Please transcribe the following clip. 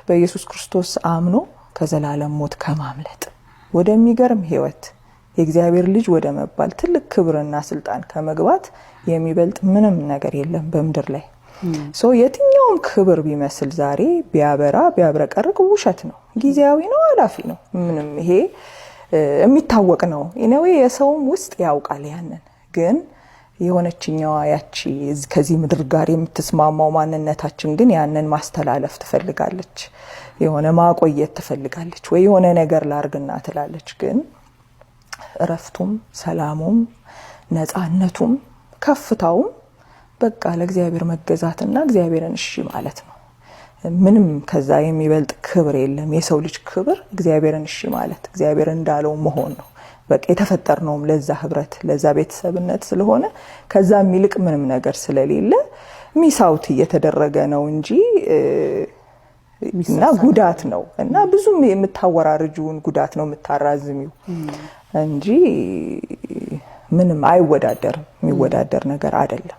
በኢየሱስ ክርስቶስ አምኖ ከዘላለም ሞት ከማምለጥ ወደሚገርም ህይወት የእግዚአብሔር ልጅ ወደ መባል ትልቅ ክብርና ስልጣን ከመግባት የሚበልጥ ምንም ነገር የለም በመድር ላይ የትኛውም ክብር ቢመስል ዛሬ ቢያብረቀርቅ ውሸት ነው ጊዜያዊ ነው አላፊ ነው ምንም ይሄ የሚታወቅ ነው ኢነዌ የሰውም ውስጥ ያውቃል ያንን ግን የሆነችኛዋ ያቺ ከዚህ ምድር ጋር የምትስማማው ማንነታችን ግን ያንን ማስተላለፍ ትፈልጋለች የሆነ ማቆየት ትፈልጋለች ወይ የሆነ ነገር ላርግና ትላለች ግን እረፍቱም ሰላሙም ነፃነቱም ከፍታውም በቃ ለእግዚአብሔር መገዛትና እግዚአብሔርን እሺ ማለት ነው ምንም ከዛ የሚበልጥ ክብር የለም የሰው ልጅ ክብር እግዚአብሔርን እሺ ማለት እግዚአብሔር እንዳለው መሆን ነው በቃ የተፈጠርነውም ለዛ ህብረት ለዛ ቤተሰብነት ስለሆነ ከዛ የሚልቅ ምንም ነገር ስለሌለ ሚሳውት እየተደረገ ነው እንጂ እና ጉዳት ነው እና ብዙም የምታወራርጁን ጉዳት ነው የምታራዝሚው እንጂ ምንም አይወዳደርም የሚወዳደር ነገር አይደለም